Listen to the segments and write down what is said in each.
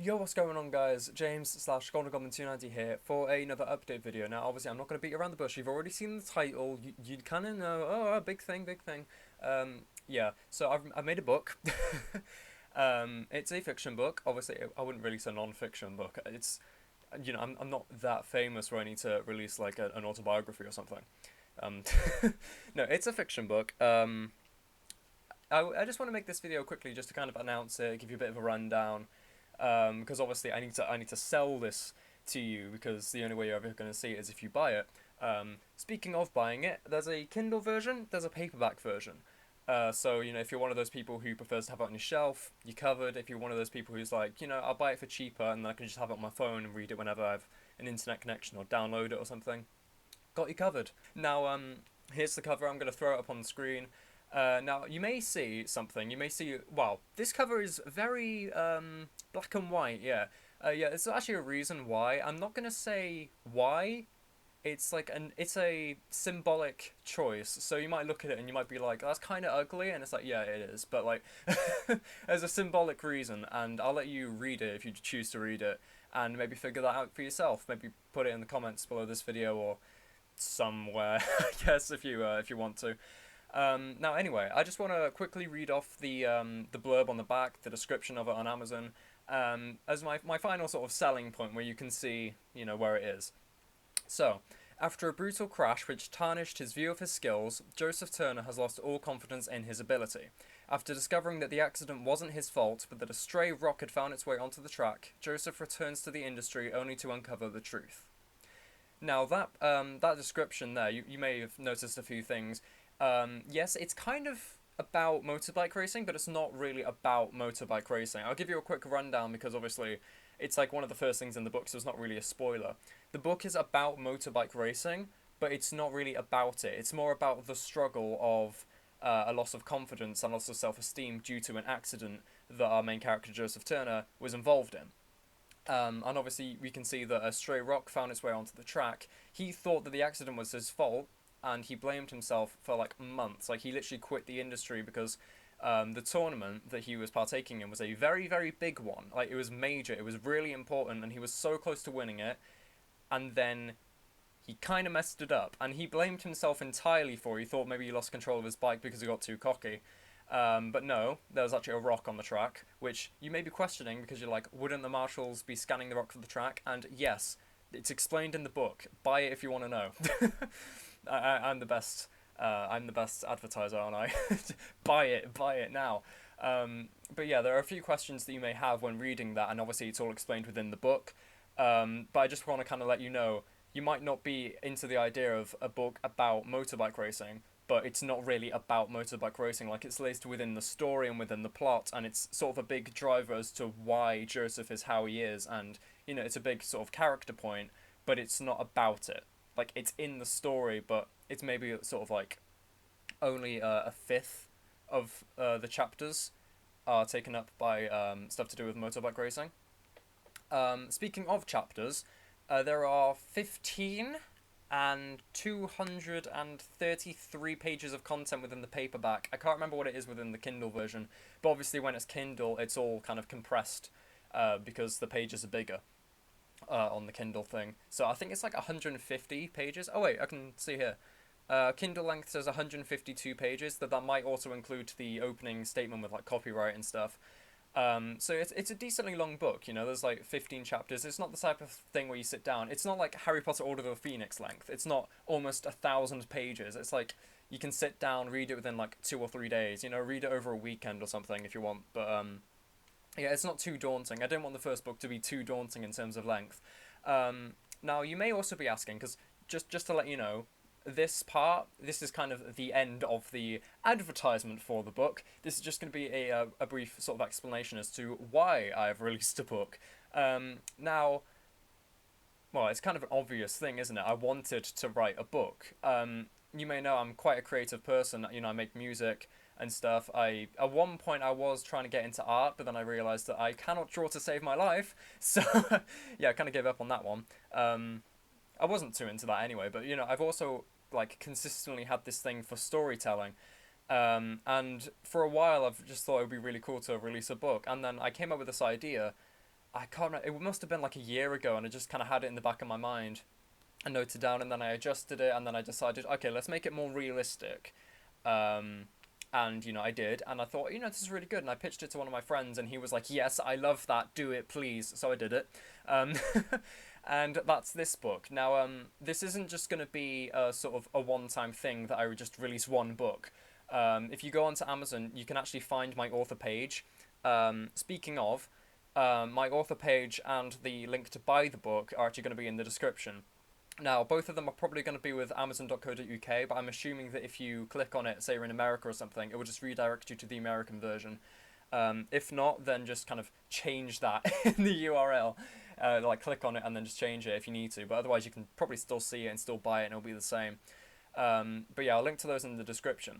Yo, what's going on, guys? James slash Golden Goblin 290 here for another update video. Now, obviously, I'm not going to beat you around the bush. You've already seen the title. You kind of know, oh, big thing, big thing. Yeah, so I've made a book. It's a fiction book. Obviously, I wouldn't release a non-fiction book. I'm not that famous where I need to release like an autobiography or something. Um, no, it's a fiction book. I just want to make this video quickly just to kind of announce it, give you a bit of a rundown, because obviously I need to sell this to you because the only way you're ever going to see it is if you buy it. Speaking of buying it, there's a Kindle version, there's a paperback version. So if you're one of those people who prefers to have it on your shelf, you're covered. If you're one of those people who's like, I'll buy it for cheaper and then I can just have it on my phone and read it whenever I have an internet connection or download it or something, got you covered. Now, here's the cover. I'm going to throw it up on the screen. Now, you may see something. You may see, wow, this cover is very black and white, yeah. Yeah, there's actually a reason why. I'm not going to say why. It's a symbolic choice. So you might look at it and you might be like, that's kind of ugly. And it's like, yeah, it is. But like, there's a symbolic reason. And I'll let you read it if you choose to read it. And maybe figure that out for yourself. Maybe put it in the comments below this video or somewhere, I guess, if you want to. Now, anyway, I just want to quickly read off the blurb on the back, the description of it on Amazon, as my final sort of selling point where you can see, where it is. So, after a brutal crash which tarnished his view of his skills, Joseph Turner has lost all confidence in his ability. After discovering that the accident wasn't his fault, but that a stray rock had found its way onto the track, Joseph returns to the industry only to uncover the truth. Now, that description there, you may have noticed a few things. Yes, it's kind of about motorbike racing, but it's not really about motorbike racing. I'll give you a quick rundown because obviously it's like one of the first things in the book, so it's not really a spoiler. The book is about motorbike racing, but it's not really about it. It's more about the struggle of a loss of confidence and loss of self-esteem due to an accident that our main character, Joseph Turner, was involved in. And obviously we can see that a stray rock found its way onto the track. He thought that the accident was his fault, and he blamed himself for like months. Like he literally quit the industry because the tournament that he was partaking in was a very, very big one. Like it was major, it was really important, and he was so close to winning it. And then he kind of messed it up, and he blamed himself entirely for it. He thought maybe he lost control of his bike because he got too cocky. But no, there was actually a rock on the track, which you may be questioning because you're like, wouldn't the marshals be scanning the rock for the track? And yes, it's explained in the book. Buy it if you want to know. I'm the best. I'm the best advertiser, aren't I? Buy it now. But yeah, there are a few questions that you may have when reading that, and obviously it's all explained within the book. But I just want to kind of let you know, you might not be into the idea of a book about motorbike racing, but it's not really about motorbike racing. Like it's laced within the story and within the plot, and it's sort of a big driver as to why Joseph is how he is, and it's a big sort of character point, but it's not about it. Like it's in the story, but it's maybe sort of like only a fifth of the chapters are taken up by stuff to do with motorbike racing. Speaking of chapters, there are 15 and 233 pages of content within the paperback. I can't remember what it is within the Kindle version, but obviously when it's Kindle, it's all kind of compressed because the pages are bigger on the Kindle thing. So I think it's like 150 pages. Oh wait, I can see here. Kindle length says 152 pages. That might also include the opening statement with like copyright and stuff. So it's a decently long book, there's like 15 chapters. It's not the type of thing where you sit down. It's not like Harry Potter Order of the Phoenix length. It's not almost 1,000 pages. It's like you can sit down, read it within like 2 or 3 days, read it over a weekend or something if you want. But yeah, it's not too daunting. I didn't want the first book to be too daunting in terms of length. Now, you may also be asking, because just to let you know, this is kind of the end of the advertisement for the book. This is just going to be a brief sort of explanation as to why I've released a book. Now, well, it's kind of an obvious thing, isn't it? I wanted to write a book. You may know I'm quite a creative person. I make music and stuff. At one point I was trying to get into art, but then I realised that I cannot draw to save my life. So yeah, I kind of gave up on that one. I wasn't too into that anyway, but I've also like consistently had this thing for storytelling. And for a while I've just thought it would be really cool to release a book, and then I came up with this idea I can't remember, it must have been like a year ago, and I just kind of had it in the back of my mind and noted down, and then I adjusted it, and then I decided, okay, let's make it more realistic. Um, and I did, and I thought, this is really good, and I pitched it to one of my friends, and he was like, yes, I love that, do it, please. So I did it. Um, and that's this book. Now, this isn't just going to be a sort of a one-time thing that I would just release one book. If you go onto Amazon, you can actually find my author page. Speaking of, my author page and the link to buy the book are actually going to be in the description. Now, both of them are probably going to be with Amazon.co.uk, but I'm assuming that if you click on it, say you're in America or something, it will just redirect you to the American version. If not, then just kind of change that in the URL. Like, click on it and then just change it if you need to. But otherwise, you can probably still see it and still buy it, and it'll be the same. But yeah, I'll link to those in the description.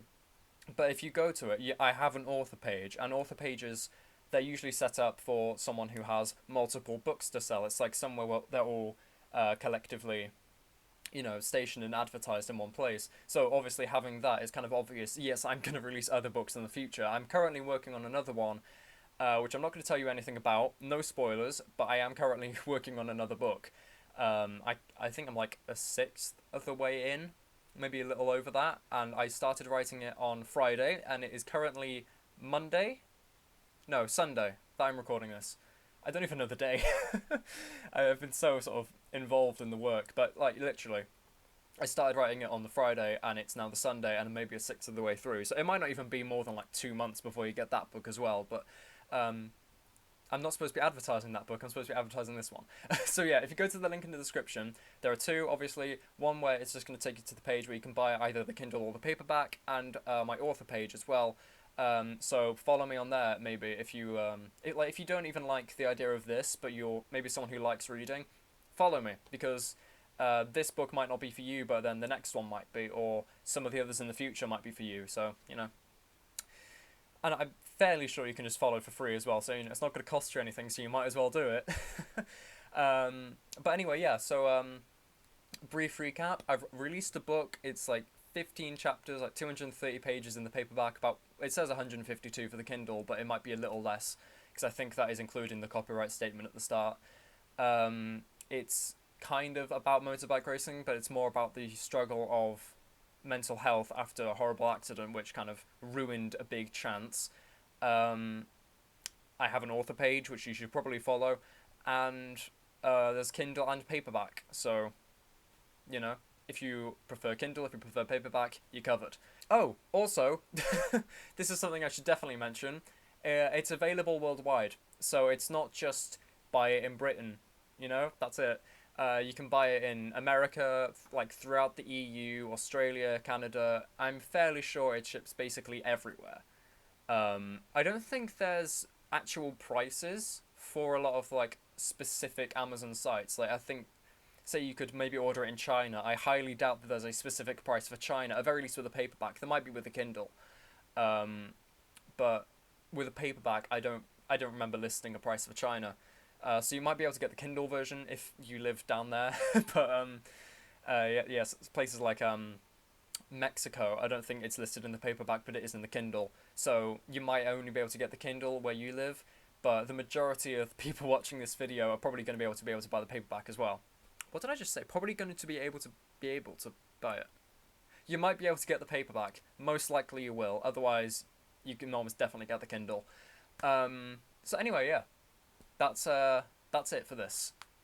But if you go to it, I have an author page, and author pages, they're usually set up for someone who has multiple books to sell. It's like somewhere where they're all collectively stationed and advertised in one place. So obviously having that is kind of obvious. Yes, I'm going to release other books in the future. I'm currently working on another one, which I'm not going to tell you anything about. No spoilers, but I am currently working on another book. I think I'm like a sixth of the way in, maybe a little over that, and I started writing it on Friday, and it is currently Monday? No, Sunday that I'm recording this. I don't even know the day. I've been so sort of involved in the work, but like literally, I started writing it on the Friday, and it's now the Sunday, and maybe a sixth of the way through. So it might not even be more than like 2 months before you get that book as well. But I'm not supposed to be advertising that book. I'm supposed to be advertising this one. So yeah, if you go to the link in the description, there are two. Obviously, one where it's just going to take you to the page where you can buy either the Kindle or the paperback, and my author page as well. So follow me on there, maybe if you if you don't even like the idea of this, but you're maybe someone who likes reading, follow me, because this book might not be for you, but then the next one might be, or some of the others in the future might be for you. So and I'm fairly sure you can just follow for free as well. So it's not going to cost you anything, so you might as well do it. But anyway, yeah. So brief recap: I've released a book. It's like 15 chapters, like 230 pages in the paperback. It says 152 for the Kindle, but it might be a little less because I think that is including the copyright statement at the start. It's kind of about motorbike racing, but it's more about the struggle of mental health after a horrible accident, which kind of ruined a big chance. I have an author page, which you should probably follow, and there's Kindle and paperback. So, if you prefer Kindle, if you prefer paperback, you're covered. Oh, also, this is something I should definitely mention. It's available worldwide, so it's not just buy it in Britain. That's it. You can buy it in America, like throughout the EU, Australia, Canada. I'm fairly sure it ships basically everywhere. I don't think there's actual prices for a lot of like specific Amazon sites. Like I think, say you could maybe order it in China. I highly doubt that there's a specific price for China. At very least with a paperback, there might be with a Kindle, but with a paperback, I don't remember listing a price for China. So you might be able to get the Kindle version if you live down there, but yes, places like Mexico, I don't think it's listed in the paperback, but it is in the Kindle. So you might only be able to get the Kindle where you live, but the majority of people watching this video are probably going to be able to buy the paperback as well. What did I just say? Probably going to be able to buy it. You might be able to get the paperback. Most likely you will. Otherwise, you can almost definitely get the Kindle. So anyway, yeah. That's it for this.